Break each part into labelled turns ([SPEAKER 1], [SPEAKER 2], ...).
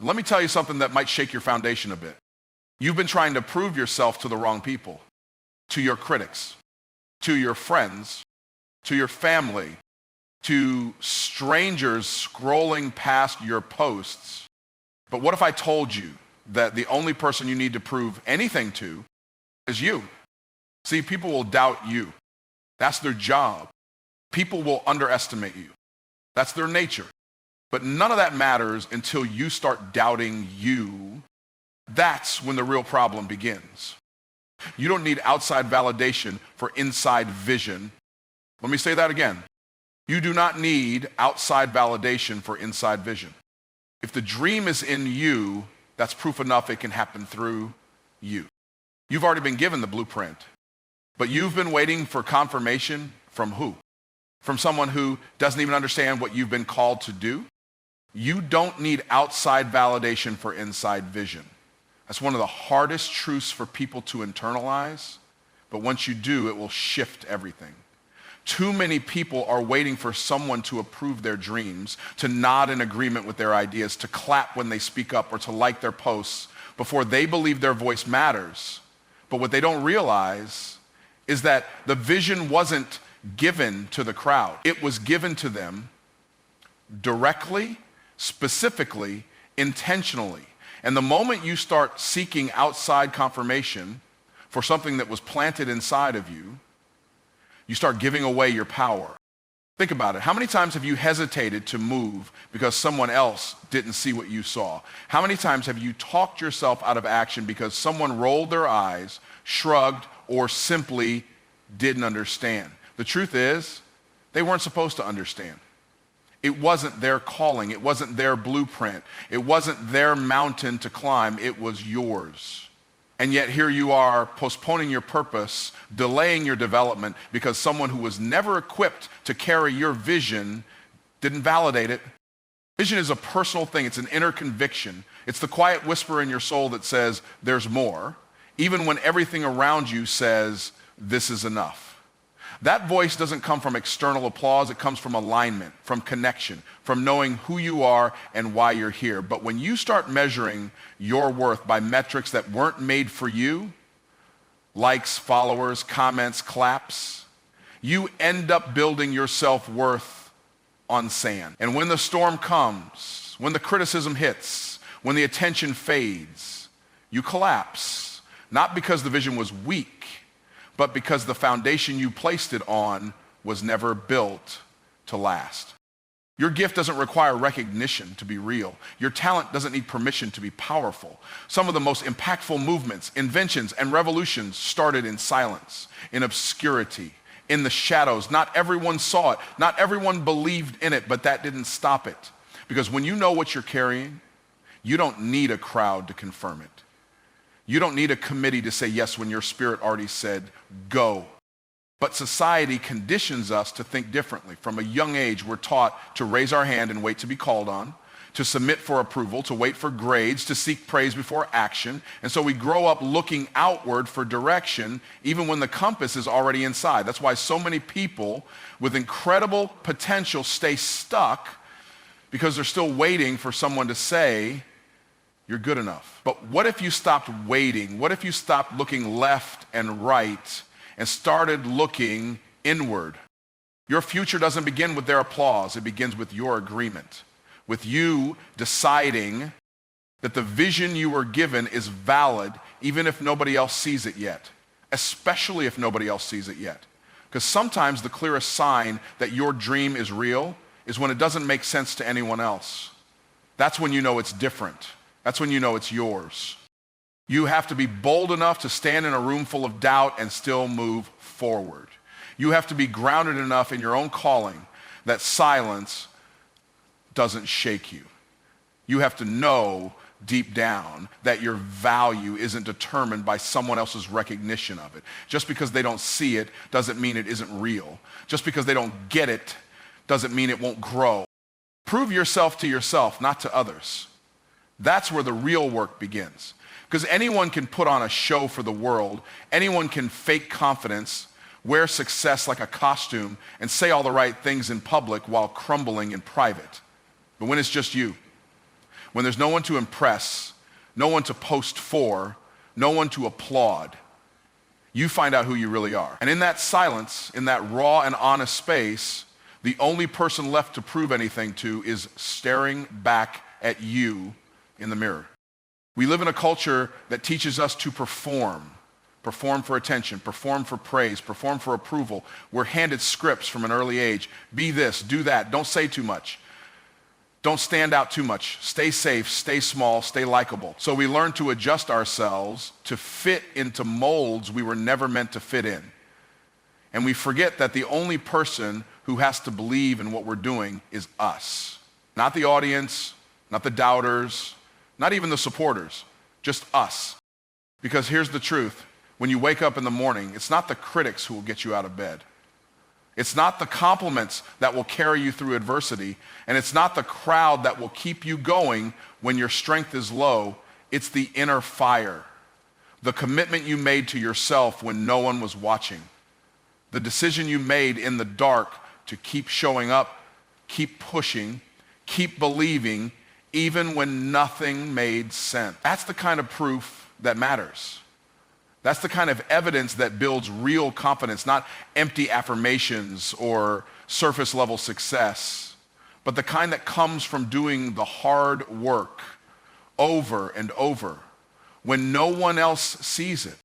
[SPEAKER 1] Let me tell you something that might shake your foundation a bit. You've been trying to prove yourself to the wrong people, to your critics, to your friends, to your family, to strangers scrolling past your posts. But what if I told you that the only person you need to prove anything to is you? See, people will doubt you. That's their job. People will underestimate you. That's their nature. But none of that matters until you start doubting you. That's when the real problem begins. You don't need outside validation for inside vision. Let me say that again. You do not need outside validation for inside vision. If the dream is in you, that's proof enough it can happen through you. You've already been given the blueprint, but you've been waiting for confirmation from who? From someone who doesn't even understand what you've been called to do? You don't need outside validation for inside vision. That's one of the hardest truths for people to internalize, but once you do, it will shift everything. Too many people are waiting for someone to approve their dreams, to nod in agreement with their ideas, to clap when they speak up, or to like their posts before they believe their voice matters. But what they don't realize is that the vision wasn't given to the crowd. It was given to them directly, specifically, intentionally. And the moment you start seeking outside confirmation for something that was planted inside of you, you start giving away your power. Think about it. How many times have you hesitated to move because someone else didn't see what you saw? How many times have you talked yourself out of action because someone rolled their eyes, shrugged, or simply didn't understand? The truth is, they weren't supposed to understand. It wasn't their calling. It wasn't their blueprint. It wasn't their mountain to climb. It was yours. And yet here you are postponing your purpose, delaying your development because someone who was never equipped to carry your vision didn't validate it. Vision is a personal thing. It's an inner conviction. It's the quiet whisper in your soul that says, there's more, even when everything around you says, this is enough. That voice doesn't come from external applause. It comes from alignment, from connection, from knowing who you are and why you're here. But when you start measuring your worth by metrics that weren't made for you, likes, followers, comments, claps, you end up building your self-worth on sand. And when the storm comes, when the criticism hits, when the attention fades, you collapse. Not because the vision was weak, but because the foundation you placed it on was never built to last. Your gift doesn't require recognition to be real. Your talent doesn't need permission to be powerful. Some of the most impactful movements, inventions, and revolutions started in silence, in obscurity, in the shadows. Not everyone saw it. Not everyone believed in it, but that didn't stop it. Because when you know what you're carrying, you don't need a crowd to confirm it. You don't need a committee to say yes when your spirit already said, go. But society conditions us to think differently. From a young age, we're taught to raise our hand and wait to be called on, to submit for approval, to wait for grades, to seek praise before action. And so we grow up looking outward for direction, even when the compass is already inside. That's why so many people with incredible potential stay stuck, because they're still waiting for someone to say, you're good enough. But what if you stopped waiting? What if you stopped looking left and right and started looking inward? Your future doesn't begin with their applause. It begins with your agreement, with you deciding that the vision you were given is valid even if nobody else sees it yet, especially if nobody else sees it yet. Because sometimes the clearest sign that your dream is real is when it doesn't make sense to anyone else. That's when you know it's different. That's when you know it's yours. You have to be bold enough to stand in a room full of doubt and still move forward. You have to be grounded enough in your own calling that silence doesn't shake you. You have to know deep down that your value isn't determined by someone else's recognition of it. Just because they don't see it doesn't mean it isn't real. Just because they don't get it doesn't mean it won't grow. Prove yourself to yourself, not to others. That's where the real work begins. Because anyone can put on a show for the world. Anyone can fake confidence, wear success like a costume, and say all the right things in public while crumbling in private. But when it's just you, when there's no one to impress, no one to post for, no one to applaud, you find out who you really are. And in that silence, in that raw and honest space, the only person left to prove anything to is staring back at you in the mirror. We live in a culture that teaches us to perform for attention, perform for praise, perform for approval. We're handed scripts from an early age. Be this, do that, don't say too much. Don't stand out too much. Stay safe, stay small, stay likable. So we learn to adjust ourselves to fit into molds we were never meant to fit in. And we forget that the only person who has to believe in what we're doing is us. Not the audience, not the doubters, not even the supporters, just us. Because here's the truth. When you wake up in the morning, it's not the critics who will get you out of bed. It's not the compliments that will carry you through adversity, and it's not the crowd that will keep you going when your strength is low. It's the inner fire, the commitment you made to yourself when no one was watching, the decision you made in the dark to keep showing up, keep pushing, keep believing, even when nothing made sense. That's the kind of proof that matters. That's the kind of evidence that builds real confidence, not empty affirmations or surface level success, but the kind that comes from doing the hard work over and over when no one else sees it.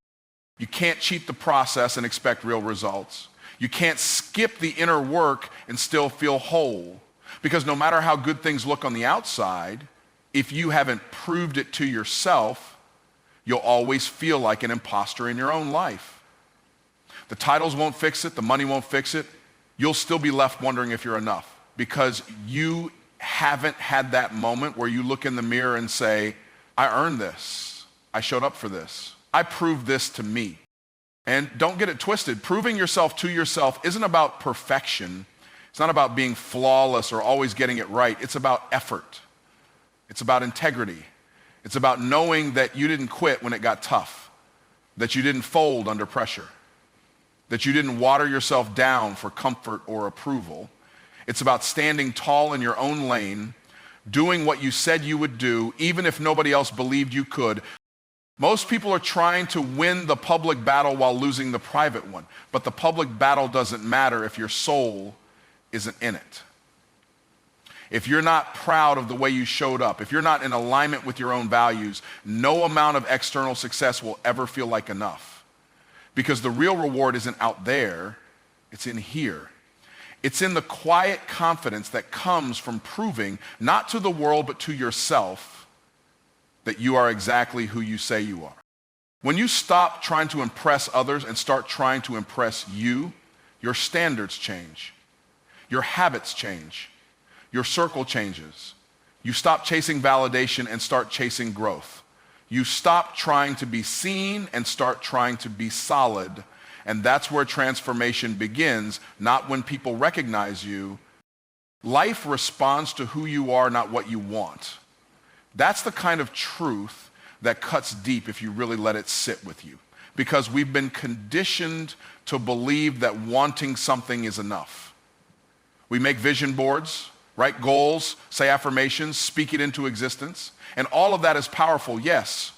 [SPEAKER 1] You can't cheat the process and expect real results. You can't skip the inner work and still feel whole, because no matter how good things look on the outside, if you haven't proved it to yourself, you'll always feel like an imposter in your own life. The titles won't fix it, the money won't fix it. You'll still be left wondering if you're enough, because you haven't had that moment where you look in the mirror and say, I earned this. I showed up for this. I proved this to me. And don't get it twisted. Proving yourself to yourself isn't about perfection. It's not about being flawless or always getting it right. It's about effort. It's about integrity. It's about knowing that you didn't quit when it got tough, that you didn't fold under pressure, that you didn't water yourself down for comfort or approval. It's about standing tall in your own lane, doing what you said you would do, even if nobody else believed you could. Most people are trying to win the public battle while losing the private one, but the public battle doesn't matter if your soul isn't in it. If you're not proud of the way you showed up, if you're not in alignment with your own values, no amount of external success will ever feel like enough. Because the real reward isn't out there, it's in here. It's in the quiet confidence that comes from proving, not to the world, but to yourself, that you are exactly who you say you are. When you stop trying to impress others and start trying to impress you, your standards change. Your habits change. Your circle changes. You stop chasing validation and start chasing growth. You stop trying to be seen and start trying to be solid. And that's where transformation begins, not when people recognize you. Life responds to who you are, not what you want. That's the kind of truth that cuts deep if you really let it sit with you. Because we've been conditioned to believe that wanting something is enough. We make vision boards, write goals, say affirmations, speak it into existence. And all of that is powerful, yes.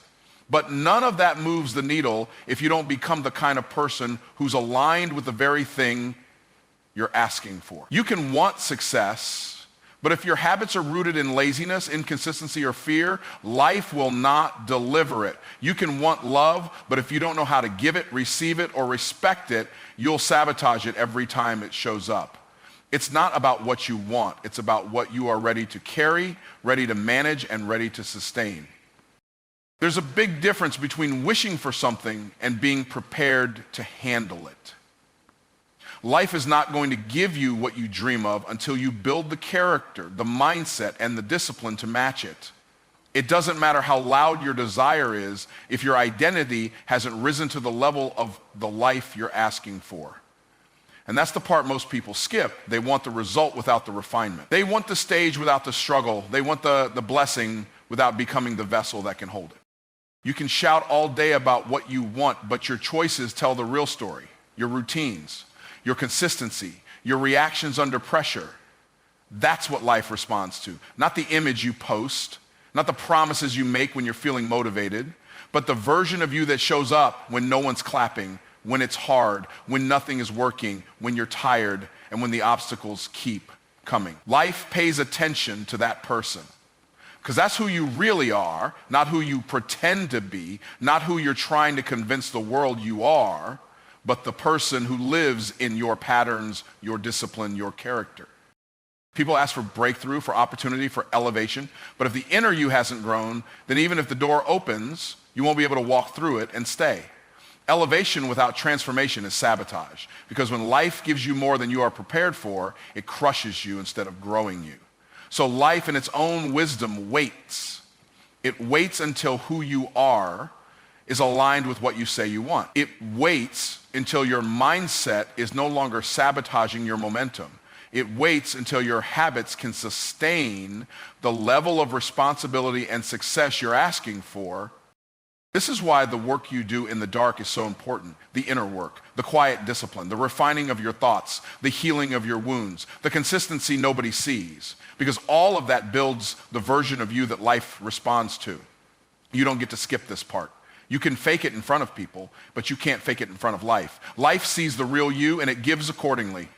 [SPEAKER 1] But none of that moves the needle if you don't become the kind of person who's aligned with the very thing you're asking for. You can want success, but if your habits are rooted in laziness, inconsistency, or fear, life will not deliver it. You can want love, but if you don't know how to give it, receive it, or respect it, you'll sabotage it every time it shows up. It's not about what you want. It's about what you are ready to carry, ready to manage, and ready to sustain. There's a big difference between wishing for something and being prepared to handle it. Life is not going to give you what you dream of until you build the character, the mindset, and the discipline to match it. It doesn't matter how loud your desire is if your identity hasn't risen to the level of the life you're asking for. And that's the part most people skip. They want the result without the refinement. They want the stage without the struggle. They want the blessing without becoming the vessel that can hold it. You can shout all day about what you want, but your choices tell the real story. Your routines, your consistency, your reactions under pressure. That's what life responds to. Not the image you post, not the promises you make when you're feeling motivated, but the version of you that shows up when no one's clapping, when it's hard, when nothing is working, when you're tired, and when the obstacles keep coming. Life pays attention to that person because that's who you really are, not who you pretend to be, not who you're trying to convince the world you are, but the person who lives in your patterns, your discipline, your character. People ask for breakthrough, for opportunity, for elevation, but if the inner you hasn't grown, then even if the door opens, you won't be able to walk through it and stay. Elevation without transformation is sabotage, because when life gives you more than you are prepared for, it crushes you instead of growing you. So life in its own wisdom waits. It waits until who you are is aligned with what you say you want. It waits until your mindset is no longer sabotaging your momentum. It waits until your habits can sustain the level of responsibility and success you're asking for. This is why the work you do in the dark is so important. The inner work, the quiet discipline, the refining of your thoughts, the healing of your wounds, the consistency nobody sees. Because all of that builds the version of you that life responds to. You don't get to skip this part. You can fake it in front of people, but you can't fake it in front of life. Life sees the real you and it gives accordingly.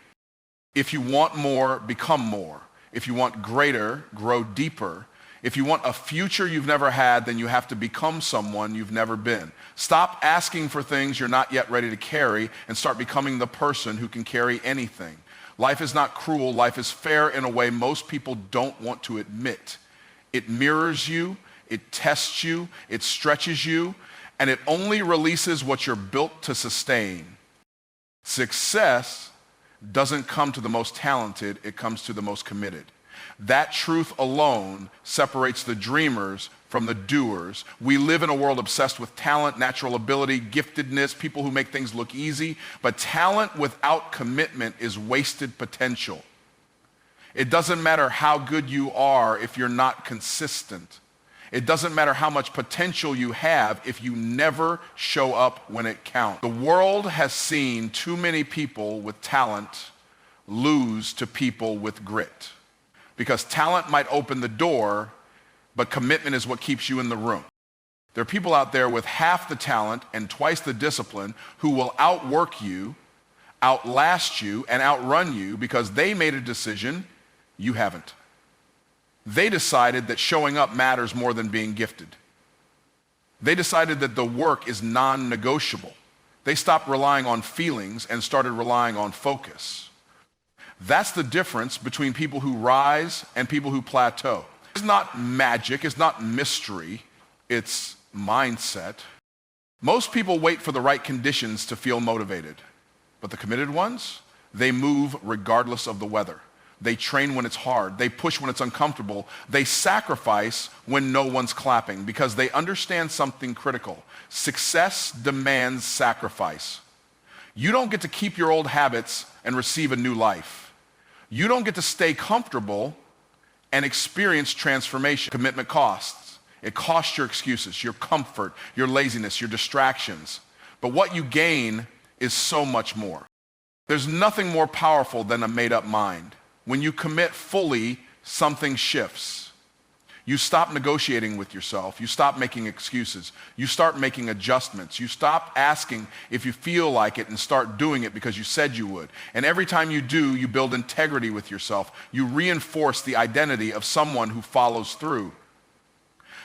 [SPEAKER 1] If you want more, become more. If you want greater, grow deeper. If you want a future you've never had, then you have to become someone you've never been. Stop asking for things you're not yet ready to carry and start becoming the person who can carry anything. Life is not cruel. Life is fair in a way most people don't want to admit. It mirrors you, it tests you, it stretches you, and it only releases what you're built to sustain. Success doesn't come to the most talented, it comes to the most committed. That truth alone separates the dreamers from the doers. We live in a world obsessed with talent, natural ability, giftedness, people who make things look easy, but talent without commitment is wasted potential. It doesn't matter how good you are if you're not consistent. It doesn't matter how much potential you have if you never show up when it counts. The world has seen too many people with talent lose to people with grit. Because talent might open the door, but commitment is what keeps you in the room. There are people out there with half the talent and twice the discipline who will outwork you, outlast you, and outrun you because they made a decision you haven't. They decided that showing up matters more than being gifted. They decided that the work is non-negotiable. They stopped relying on feelings and started relying on focus. That's the difference between people who rise and people who plateau. It's not magic, it's not mystery, it's mindset. Most people wait for the right conditions to feel motivated, but the committed ones, they move regardless of the weather. They train when it's hard, they push when it's uncomfortable, they sacrifice when no one's clapping because they understand something critical. Success demands sacrifice. You don't get to keep your old habits and receive a new life. You don't get to stay comfortable and experience transformation. Commitment costs. It costs your excuses, your comfort, your laziness, your distractions. But what you gain is so much more. There's nothing more powerful than a made-up mind. When you commit fully, something shifts. You stop negotiating with yourself. You stop making excuses. You start making adjustments. You stop asking if you feel like it and start doing it because you said you would. And every time you do, you build integrity with yourself. You reinforce the identity of someone who follows through.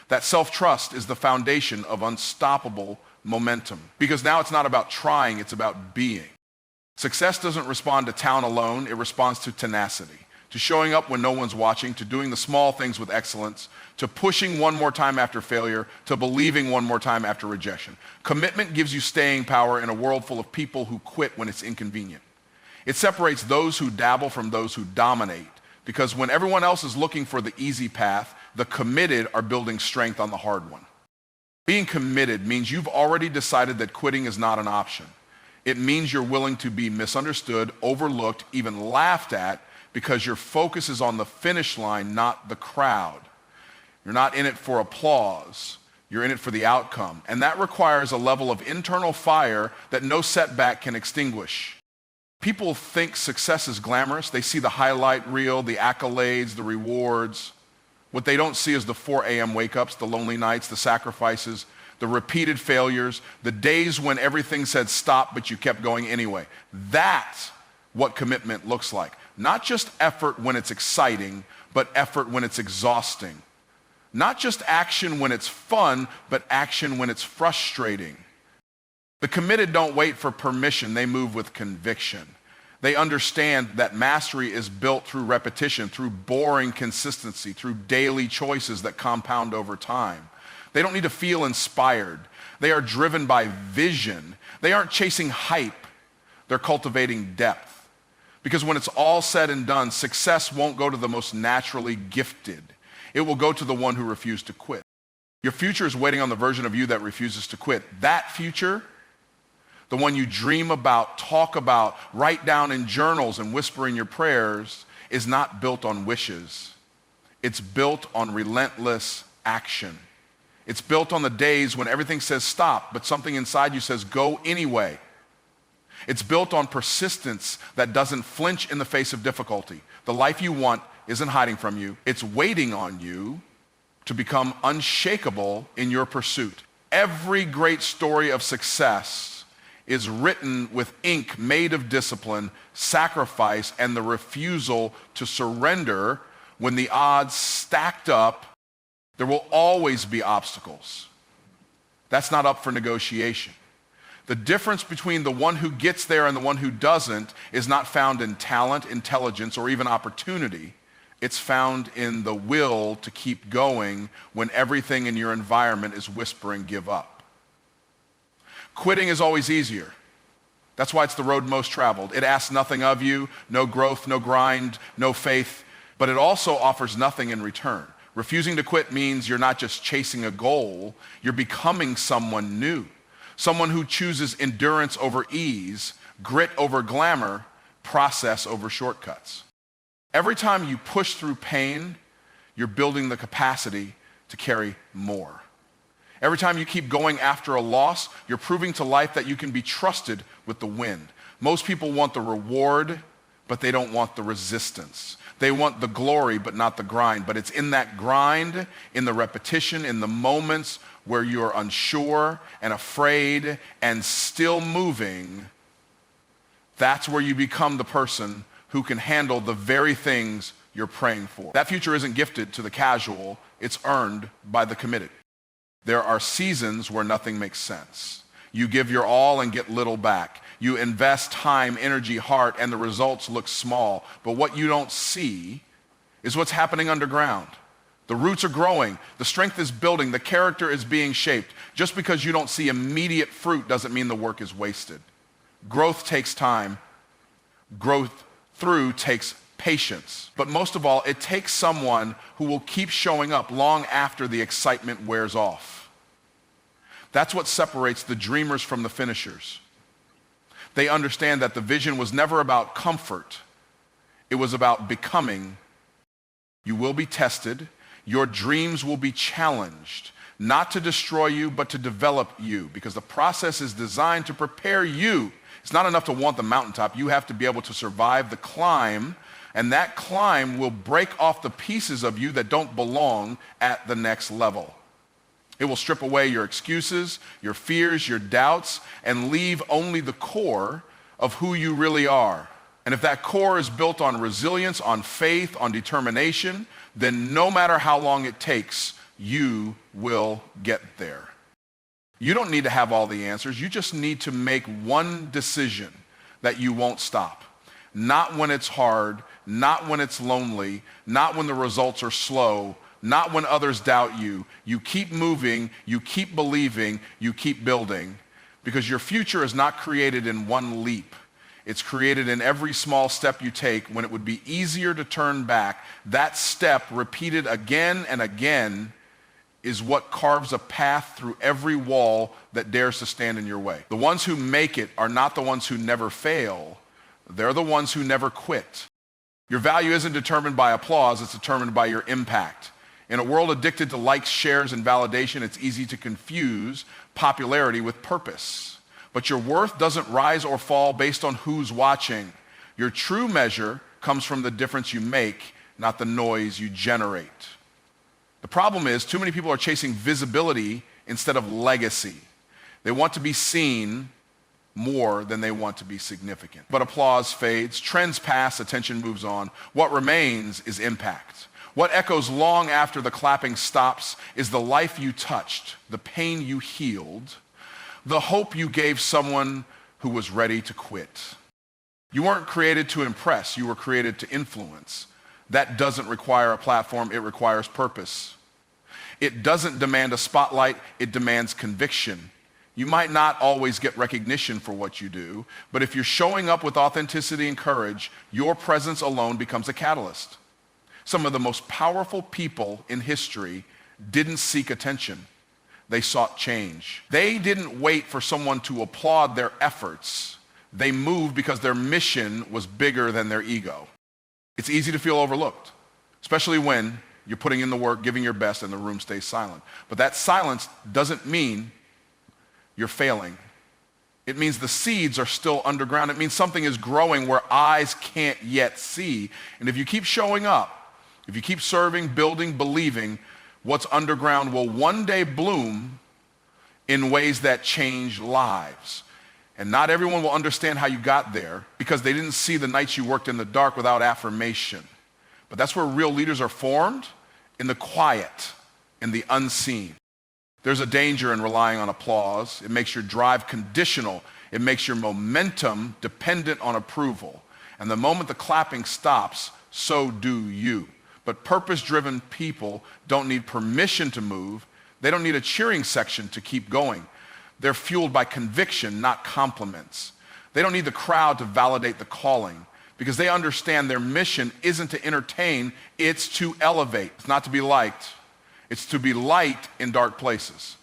[SPEAKER 1] That self-trust is the foundation of unstoppable momentum. Because now it's not about trying, it's about being. Success doesn't respond to talent alone, it responds to tenacity. To showing up when no one's watching, to doing the small things with excellence, to pushing one more time after failure, to believing one more time after rejection. Commitment gives you staying power in a world full of people who quit when it's inconvenient. It separates those who dabble from those who dominate, because when everyone else is looking for the easy path, the committed are building strength on the hard one. Being committed means you've already decided that quitting is not an option. It means you're willing to be misunderstood, overlooked, even laughed at, because your focus is on the finish line, not the crowd. You're not in it for applause. You're in it for the outcome. And that requires a level of internal fire that no setback can extinguish. People think success is glamorous. They see the highlight reel, the accolades, the rewards. What they don't see is the 4 a.m. wake-ups, the lonely nights, the sacrifices, the repeated failures, the days when everything said stop, but you kept going anyway. That's what commitment looks like. Not just effort when it's exciting, but effort when it's exhausting. Not just action when it's fun, but action when it's frustrating. The committed don't wait for permission, they move with conviction. They understand that mastery is built through repetition, through boring consistency, through daily choices that compound over time. They don't need to feel inspired. They are driven by vision. They aren't chasing hype. They're cultivating depth. Because when it's all said and done, success won't go to the most naturally gifted. It will go to the one who refused to quit. Your future is waiting on the version of you that refuses to quit. That future, the one you dream about, talk about, write down in journals and whisper in your prayers, is not built on wishes. It's built on relentless action. It's built on the days when everything says stop, but something inside you says go anyway. It's built on persistence that doesn't flinch in the face of difficulty. The life you want isn't hiding from you. It's waiting on you to become unshakable in your pursuit. Every great story of success is written with ink made of discipline, sacrifice, and the refusal to surrender when the odds stacked up. There will always be obstacles. That's not up for negotiation. The difference between the one who gets there and the one who doesn't is not found in talent, intelligence, or even opportunity. It's found in the will to keep going when everything in your environment is whispering, give up. Quitting is always easier. That's why it's the road most traveled. It asks nothing of you, no growth, no grind, no faith, but it also offers nothing in return. Refusing to quit means you're not just chasing a goal, you're becoming someone new. Someone who chooses endurance over ease, grit over glamour, process over shortcuts. Every time you push through pain, you're building the capacity to carry more. Every time you keep going after a loss, you're proving to life that you can be trusted with the wind. Most people want the reward, but they don't want the resistance. They want the glory, but not the grind. But it's in that grind, in the repetition, in the moments where you're unsure and afraid and still moving, that's where you become the person who can handle the very things you're praying for. That future isn't gifted to the casual, it's earned by the committed. There are seasons where nothing makes sense. You give your all and get little back. You invest time, energy, heart, and the results look small. But what you don't see is what's happening underground. The roots are growing, the strength is building, the character is being shaped. Just because you don't see immediate fruit doesn't mean the work is wasted. Growth takes time. Growth through takes patience. But most of all, it takes someone who will keep showing up long after the excitement wears off. That's what separates the dreamers from the finishers. They understand that the vision was never about comfort. It was about becoming. You will be tested. Your dreams will be challenged, not to destroy you, but to develop you, because the process is designed to prepare you. It's not enough to want the mountaintop. You have to be able to survive the climb, and that climb will break off the pieces of you that don't belong at the next level. It will strip away your excuses, your fears, your doubts, and leave only the core of who you really are. And if that core is built on resilience, on faith, on determination, then no matter how long it takes, you will get there. You don't need to have all the answers. You just need to make one decision that you won't stop. Not when it's hard, not when it's lonely, not when the results are slow, not when others doubt you. You keep moving, you keep believing, you keep building, because your future is not created in one leap. It's created in every small step you take when it would be easier to turn back. That step, repeated again and again, is what carves a path through every wall that dares to stand in your way. The ones who make it are not the ones who never fail. They're the ones who never quit. Your value isn't determined by applause, it's determined by your impact. In a world addicted to likes, shares, and validation, it's easy to confuse popularity with purpose. But your worth doesn't rise or fall based on who's watching. Your true measure comes from the difference you make, not the noise you generate. The problem is too many people are chasing visibility instead of legacy. They want to be seen more than they want to be significant. But applause fades, trends pass, attention moves on. What remains is impact. What echoes long after the clapping stops is the life you touched, the pain you healed, the hope you gave someone who was ready to quit. You weren't created to impress, you were created to influence. That doesn't require a platform, it requires purpose. It doesn't demand a spotlight, it demands conviction. You might not always get recognition for what you do, but if you're showing up with authenticity and courage, your presence alone becomes a catalyst. Some of the most powerful people in history didn't seek attention. They sought change. They didn't wait for someone to applaud their efforts. They moved because their mission was bigger than their ego. It's easy to feel overlooked, especially when you're putting in the work, giving your best, and the room stays silent. But that silence doesn't mean you're failing. It means the seeds are still underground. It means something is growing where eyes can't yet see. And if you keep showing up, if you keep serving, building, believing, what's underground will one day bloom in ways that change lives. And not everyone will understand how you got there because they didn't see the nights you worked in the dark without affirmation. But that's where real leaders are formed, in the quiet, in the unseen. There's a danger in relying on applause. It makes your drive conditional. It makes your momentum dependent on approval. And the moment the clapping stops, so do you. But purpose-driven people don't need permission to move. They don't need a cheering section to keep going. They're fueled by conviction, not compliments. They don't need the crowd to validate the calling because they understand their mission isn't to entertain, it's to elevate. It's not to be liked. It's to be light in dark places.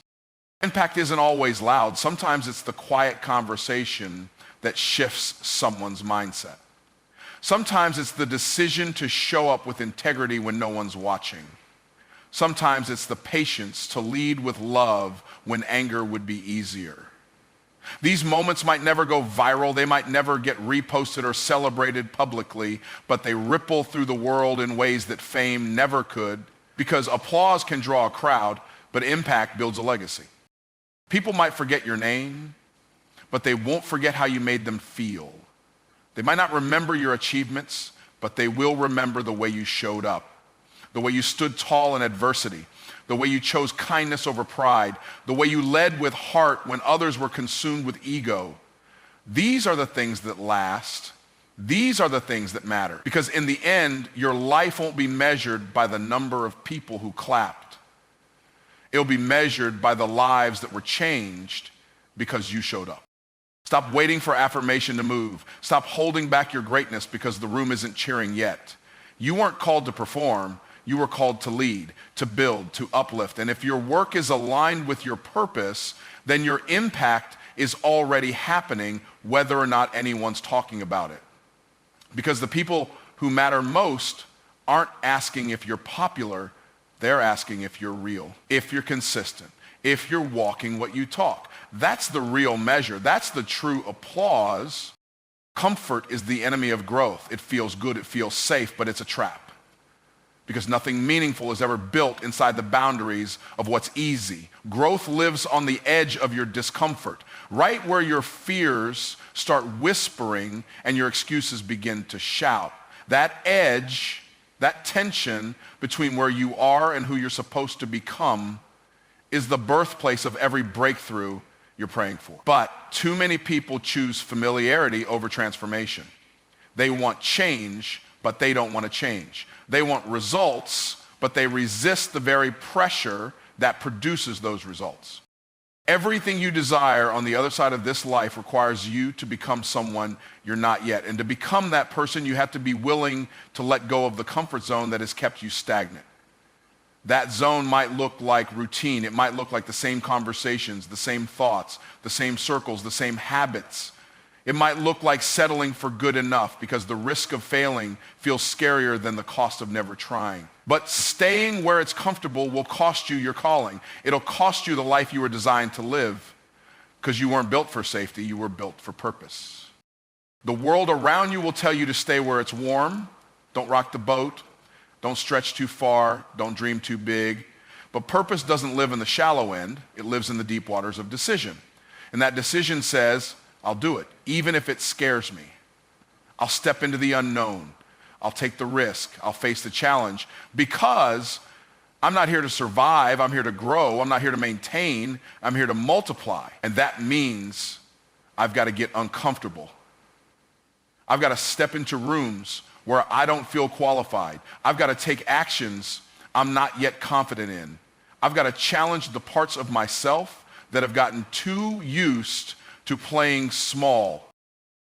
[SPEAKER 1] Impact isn't always loud. Sometimes it's the quiet conversation that shifts someone's mindset. Sometimes it's the decision to show up with integrity when no one's watching. Sometimes it's the patience to lead with love when anger would be easier. These moments might never go viral. They might never get reposted or celebrated publicly, but they ripple through the world in ways that fame never could, because applause can draw a crowd, but impact builds a legacy. People might forget your name, but they won't forget how you made them feel. They might not remember your achievements, but they will remember the way you showed up, the way you stood tall in adversity, the way you chose kindness over pride, the way you led with heart when others were consumed with ego. These are the things that last. These are the things that matter. Because in the end, your life won't be measured by the number of people who clapped. It'll be measured by the lives that were changed because you showed up. Stop waiting for affirmation to move. Stop holding back your greatness because the room isn't cheering yet. You weren't called to perform. You were called to lead, to build, to uplift. And if your work is aligned with your purpose, then your impact is already happening whether or not anyone's talking about it. Because the people who matter most aren't asking if you're popular, they're asking if you're real, if you're consistent, if you're walking what you talk. That's the real measure. That's the true applause. Comfort is the enemy of growth. It feels good, it feels safe, but it's a trap. Because nothing meaningful is ever built inside the boundaries of what's easy. Growth lives on the edge of your discomfort, right where your fears start whispering and your excuses begin to shout. That edge, that tension between where you are and who you're supposed to become is the birthplace of every breakthrough you're praying for. But too many people choose familiarity over transformation. They want change, but they don't want to change. They want results, but they resist the very pressure that produces those results. Everything you desire on the other side of this life requires you to become someone you're not yet. And to become that person, you have to be willing to let go of the comfort zone that has kept you stagnant. That zone might look like routine. It might look like the same conversations, the same thoughts, the same circles, the same habits. It might look like settling for good enough because the risk of failing feels scarier than the cost of never trying. But staying where it's comfortable will cost you your calling. It'll cost you the life you were designed to live because you weren't built for safety, you were built for purpose. The world around you will tell you to stay where it's warm. Don't rock the boat. Don't stretch too far. Don't dream too big. But purpose doesn't live in the shallow end. It lives in the deep waters of decision. And that decision says, I'll do it, even if it scares me. I'll step into the unknown. I'll take the risk. I'll face the challenge because I'm not here to survive. I'm here to grow. I'm not here to maintain. I'm here to multiply. And that means I've got to get uncomfortable. I've got to step into rooms where I don't feel qualified. I've got to take actions I'm not yet confident in. I've got to challenge the parts of myself that have gotten too used to playing small.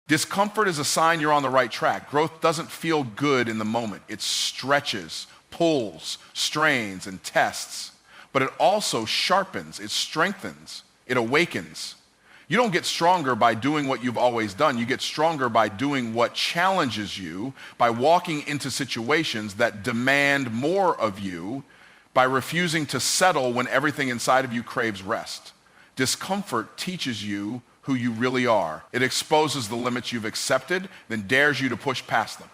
[SPEAKER 1] Discomfort is a sign you're on the right track. Growth doesn't feel good in the moment. It stretches, pulls, strains, and tests. But it also sharpens, it strengthens, it awakens. You don't get stronger by doing what you've always done. You get stronger by doing what challenges you, by walking into situations that demand more of you, by refusing to settle when everything inside of you craves rest. Discomfort teaches you who you really are. It exposes the limits you've accepted, then dares you to push past them.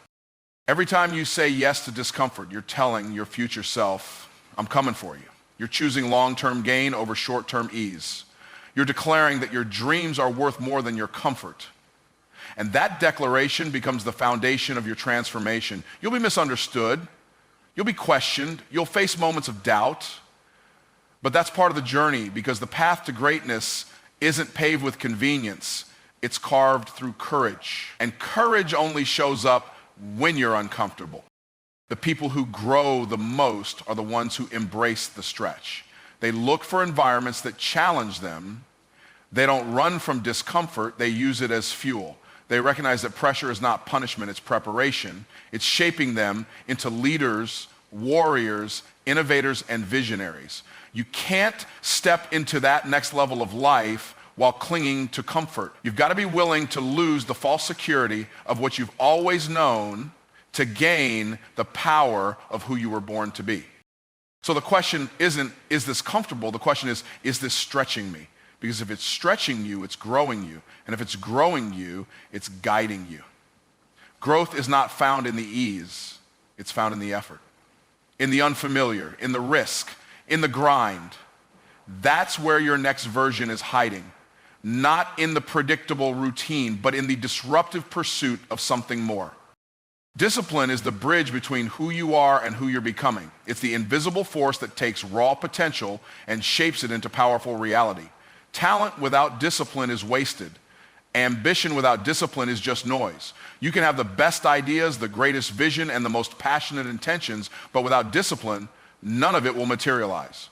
[SPEAKER 1] Every time you say yes to discomfort, you're telling your future self, I'm coming for you. You're choosing long-term gain over short-term ease. You're declaring that your dreams are worth more than your comfort. And that declaration becomes the foundation of your transformation. You'll be misunderstood. You'll be questioned. You'll face moments of doubt. But that's part of the journey because the path to greatness isn't paved with convenience. It's carved through courage. And courage only shows up when you're uncomfortable. The people who grow the most are the ones who embrace the stretch. They look for environments that challenge them. They don't run from discomfort. They use it as fuel. They recognize that pressure is not punishment, it's preparation. It's shaping them into leaders, warriors, innovators, and visionaries. You can't step into that next level of life while clinging to comfort. You've got to be willing to lose the false security of what you've always known to gain the power of who you were born to be. So the question isn't, is this comfortable? The question is this stretching me? Because if it's stretching you, it's growing you. And if it's growing you, it's guiding you. Growth is not found in the ease. It's found in the effort, in the unfamiliar, in the risk, in the grind. That's where your next version is hiding. Not in the predictable routine, but in the disruptive pursuit of something more. Discipline is the bridge between who you are and who you're becoming. It's the invisible force that takes raw potential and shapes it into powerful reality. Talent without discipline is wasted. Ambition without discipline is just noise. You can have the best ideas, the greatest vision, and the most passionate intentions, but without discipline, none of it will materialize.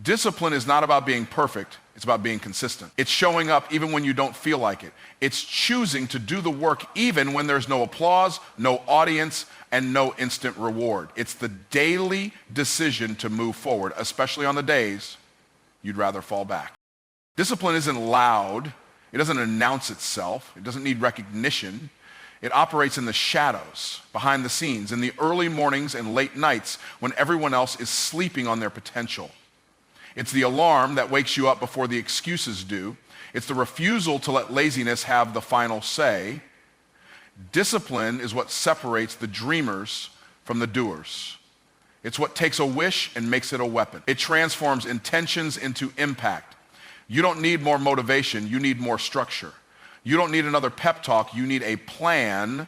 [SPEAKER 1] Discipline is not about being perfect. It's about being consistent. It's showing up even when you don't feel like it. It's choosing to do the work even when there's no applause, no audience, and no instant reward. It's the daily decision to move forward, especially on the days you'd rather fall back. Discipline isn't loud. It doesn't announce itself. It doesn't need recognition. It operates in the shadows, behind the scenes, in the early mornings and late nights when everyone else is sleeping on their potential. It's the alarm that wakes you up before the excuses do. It's the refusal to let laziness have the final say. Discipline is what separates the dreamers from the doers. It's what takes a wish and makes it a weapon. It transforms intentions into impact. You don't need more motivation, you need more structure. You don't need another pep talk, you need a plan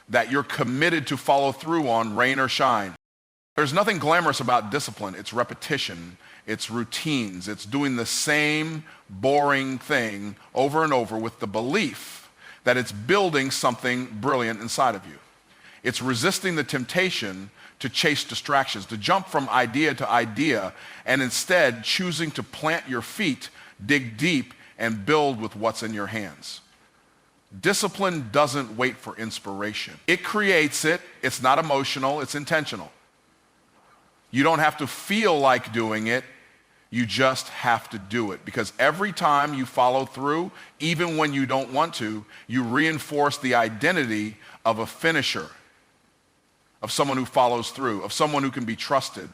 [SPEAKER 1] that you're committed to follow through on, rain or shine. There's nothing glamorous about discipline. It's repetition, it's routines, it's doing the same boring thing over and over with the belief that it's building something brilliant inside of you. It's resisting the temptation to chase distractions, to jump from idea to idea, and instead choosing to plant your feet, dig deep, and build with what's in your hands. Discipline doesn't wait for inspiration. It creates it. It's not emotional, it's intentional. You don't have to feel like doing it. You just have to do it. Because every time you follow through, even when you don't want to, you reinforce the identity of a finisher, of someone who follows through, of someone who can be trusted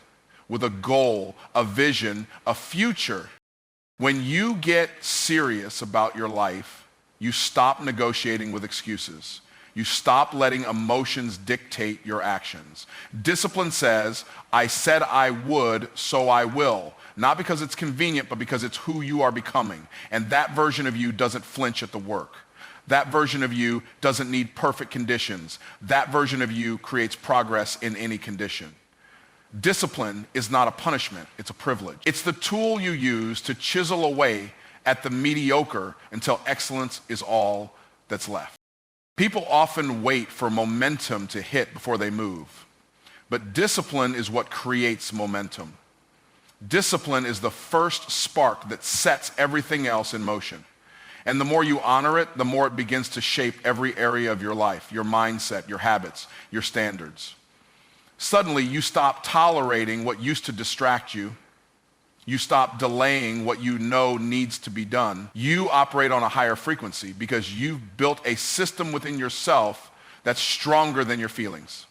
[SPEAKER 1] with a goal, a vision, a future. When you get serious about your life, you stop negotiating with excuses. You stop letting emotions dictate your actions. Discipline says, I said I would, so I will. Not because it's convenient, but because it's who you are becoming. And that version of you doesn't flinch at the work. That version of you doesn't need perfect conditions. That version of you creates progress in any condition. Discipline is not a punishment, it's a privilege. It's the tool you use to chisel away at the mediocre until excellence is all that's left. People often wait for momentum to hit before they move, but discipline is what creates momentum. Discipline is the first spark that sets everything else in motion. And the more you honor it, the more it begins to shape every area of your life, your mindset, your habits, your standards. Suddenly, you stop tolerating what used to distract you. You stop delaying what you know needs to be done. You operate on a higher frequency because you've built a system within yourself that's stronger than your feelings.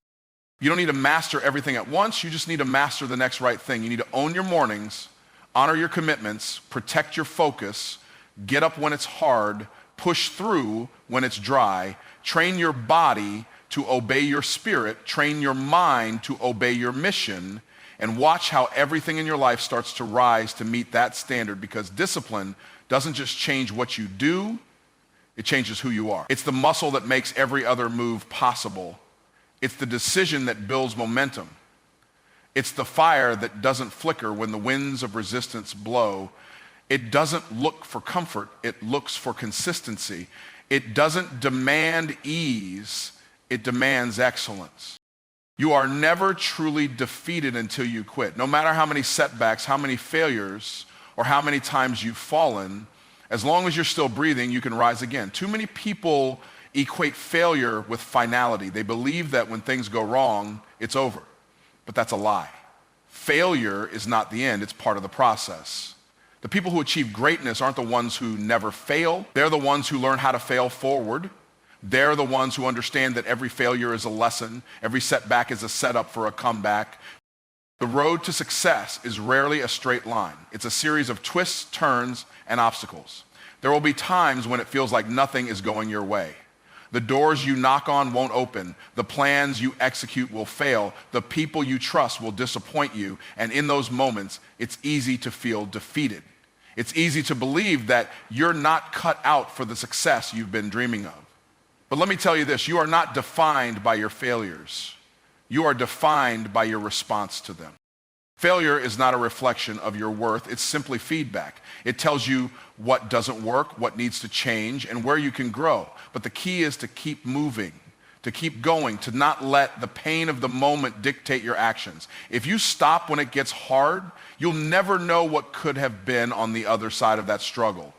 [SPEAKER 1] You don't need to master everything at once. You just need to master the next right thing. You need to own your mornings, honor your commitments, protect your focus, get up when it's hard, push through when it's dry, train your body to obey your spirit, train your mind to obey your mission, and watch how everything in your life starts to rise to meet that standard, because discipline doesn't just change what you do, it changes who you are. It's the muscle that makes every other move possible. It's the decision that builds momentum. It's the fire that doesn't flicker when the winds of resistance blow. It doesn't look for comfort, it looks for consistency. It doesn't demand ease, it demands excellence. You are never truly defeated until you quit. No matter how many setbacks, how many failures, or how many times you've fallen, as long as you're still breathing, you can rise again. Too many people equate failure with finality. They believe that when things go wrong, it's over. But that's a lie. Failure is not the end, it's part of the process. The people who achieve greatness aren't the ones who never fail. They're the ones who learn how to fail forward. They're the ones who understand that every failure is a lesson. Every setback is a setup for a comeback. The road to success is rarely a straight line. It's a series of twists, turns, and obstacles. There will be times when it feels like nothing is going your way. The doors you knock on won't open. The plans you execute will fail. The people you trust will disappoint you. And in those moments, it's easy to feel defeated. It's easy to believe that you're not cut out for the success you've been dreaming of. But let me tell you this, you are not defined by your failures. You are defined by your response to them. Failure is not a reflection of your worth, it's simply feedback. It tells you what doesn't work, what needs to change, and where you can grow. But the key is to keep moving, to keep going, to not let the pain of the moment dictate your actions. If you stop when it gets hard, you'll never know what could have been on the other side of that struggle.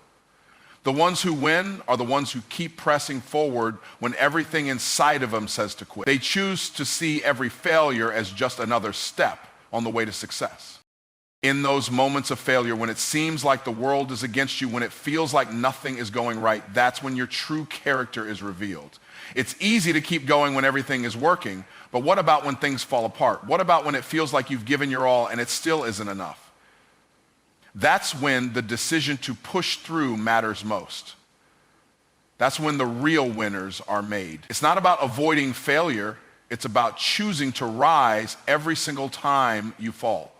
[SPEAKER 1] The ones who win are the ones who keep pressing forward when everything inside of them says to quit. They choose to see every failure as just another step on the way to success. In those moments of failure, when it seems like the world is against you, when it feels like nothing is going right, that's when your true character is revealed. It's easy to keep going when everything is working, but what about when things fall apart? What about when it feels like you've given your all and it still isn't enough? That's when the decision to push through matters most. That's when the real winners are made. It's not about avoiding failure. It's about choosing to rise every single time you fall.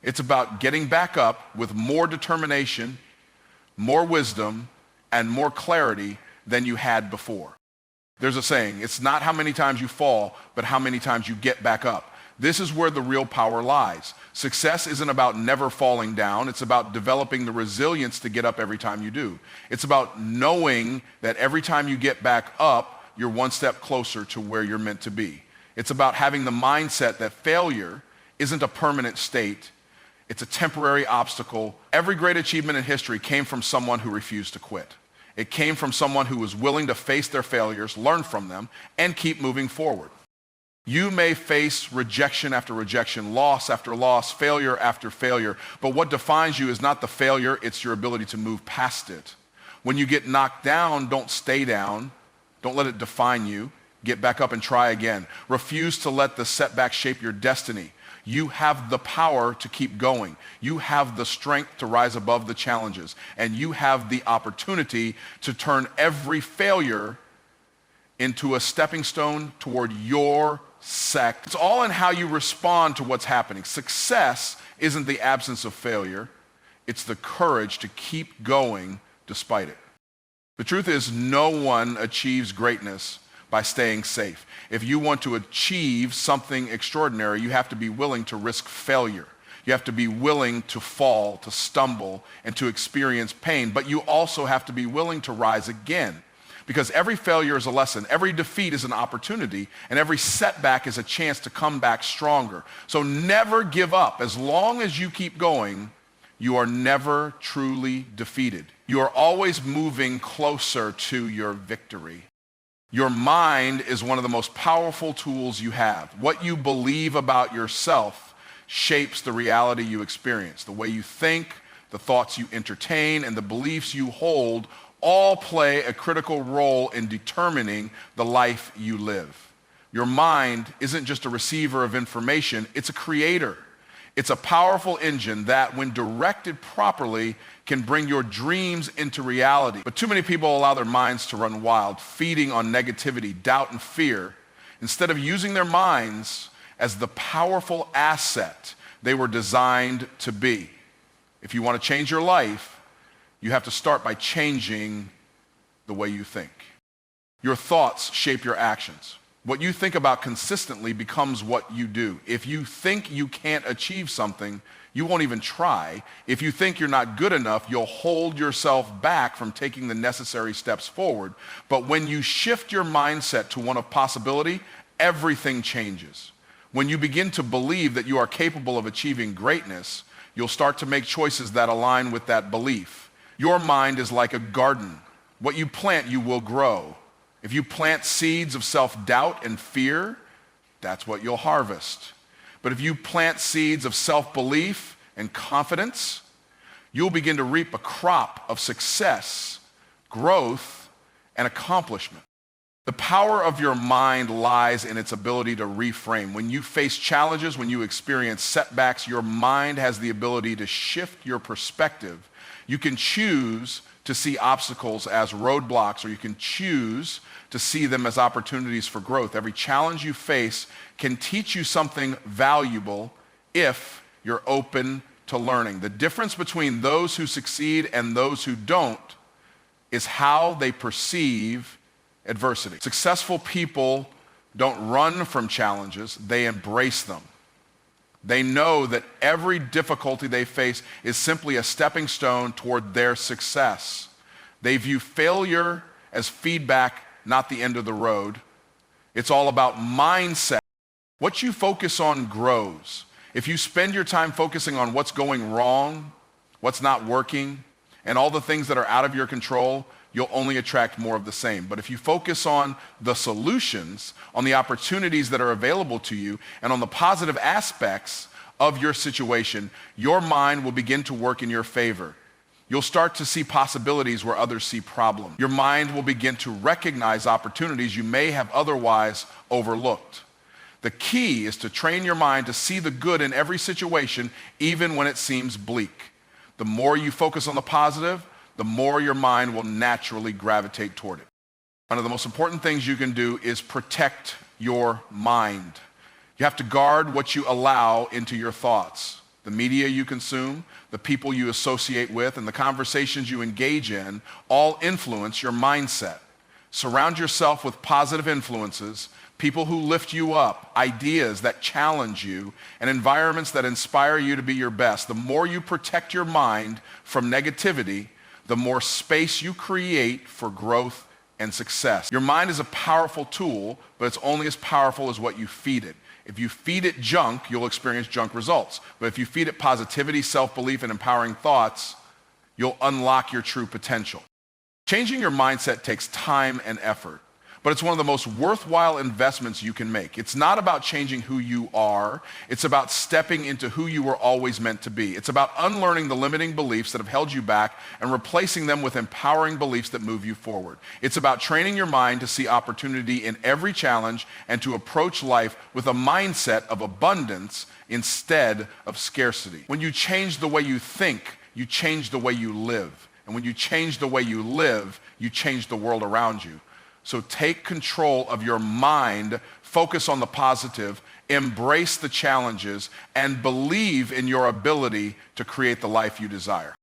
[SPEAKER 1] It's about getting back up with more determination, more wisdom, and more clarity than you had before. There's a saying, it's not how many times you fall, but how many times you get back up. This is where the real power lies. Success isn't about never falling down. It's about developing the resilience to get up every time you do. It's about knowing that every time you get back up, you're one step closer to where you're meant to be. It's about having the mindset that failure isn't a permanent state. It's a temporary obstacle. Every great achievement in history came from someone who refused to quit. It came from someone who was willing to face their failures, learn from them, and keep moving forward. You may face rejection after rejection, loss after loss, failure after failure, but what defines you is not the failure, it's your ability to move past it. When you get knocked down, don't stay down. Don't let it define you. Get back up and try again. Refuse to let the setback shape your destiny. You have the power to keep going. You have the strength to rise above the challenges, and you have the opportunity to turn every failure into a stepping stone toward your success. It's all in how you respond to what's happening. Success isn't the absence of failure. It's the courage to keep going despite it. The truth is, no one achieves greatness by staying safe. If you want to achieve something extraordinary, you have to be willing to risk failure. You have to be willing to fall, to stumble, and to experience pain. But you also have to be willing to rise again. Because every failure is a lesson, every defeat is an opportunity, and every setback is a chance to come back stronger. So never give up. As long as you keep going, you are never truly defeated. You are always moving closer to your victory. Your mind is one of the most powerful tools you have. What you believe about yourself shapes the reality you experience. The way you think, the thoughts you entertain, and the beliefs you hold all play a critical role in determining the life you live. Your mind isn't just a receiver of information, it's a creator. It's a powerful engine that, when directed properly, can bring your dreams into reality. But too many people allow their minds to run wild, feeding on negativity, doubt, and fear, instead of using their minds as the powerful asset they were designed to be. If you want to change your life, you have to start by changing the way you think. Your thoughts shape your actions. What you think about consistently becomes what you do. If you think you can't achieve something, you won't even try. If you think you're not good enough, you'll hold yourself back from taking the necessary steps forward. But when you shift your mindset to one of possibility, everything changes. When you begin to believe that you are capable of achieving greatness, you'll start to make choices that align with that belief. Your mind is like a garden. What you plant, you will grow. If you plant seeds of self-doubt and fear, that's what you'll harvest. But if you plant seeds of self-belief and confidence, you'll begin to reap a crop of success, growth, and accomplishment. The power of your mind lies in its ability to reframe. When you face challenges, when you experience setbacks, your mind has the ability to shift your perspective. You can choose to see obstacles as roadblocks, or you can choose to see them as opportunities for growth. Every challenge you face can teach you something valuable if you're open to learning. The difference between those who succeed and those who don't is how they perceive adversity. Successful people don't run from challenges, they embrace them. They know that every difficulty they face is simply a stepping stone toward their success. They view failure as feedback, not the end of the road. It's all about mindset. What you focus on grows. If you spend your time focusing on what's going wrong, what's not working, and all the things that are out of your control, you'll only attract more of the same. But if you focus on the solutions, on the opportunities that are available to you, and on the positive aspects of your situation, your mind will begin to work in your favor. You'll start to see possibilities where others see problems. Your mind will begin to recognize opportunities you may have otherwise overlooked. The key is to train your mind to see the good in every situation, even when it seems bleak. The more you focus on the positive, the more your mind will naturally gravitate toward it. One of the most important things you can do is protect your mind. You have to guard what you allow into your thoughts. The media you consume, the people you associate with, and the conversations you engage in all influence your mindset. Surround yourself with positive influences, people who lift you up, ideas that challenge you, and environments that inspire you to be your best. The more you protect your mind from negativity, the more space you create for growth and success. Your mind is a powerful tool, but it's only as powerful as what you feed it. If you feed it junk, you'll experience junk results. But if you feed it positivity, self-belief, and empowering thoughts, you'll unlock your true potential. Changing your mindset takes time and effort, but it's one of the most worthwhile investments you can make. It's not about changing who you are. It's about stepping into who you were always meant to be. It's about unlearning the limiting beliefs that have held you back and replacing them with empowering beliefs that move you forward. It's about training your mind to see opportunity in every challenge and to approach life with a mindset of abundance instead of scarcity. When you change the way you think, you change the way you live. And when you change the way you live, you change the world around you. So take control of your mind, focus on the positive, embrace the challenges, and believe in your ability to create the life you desire.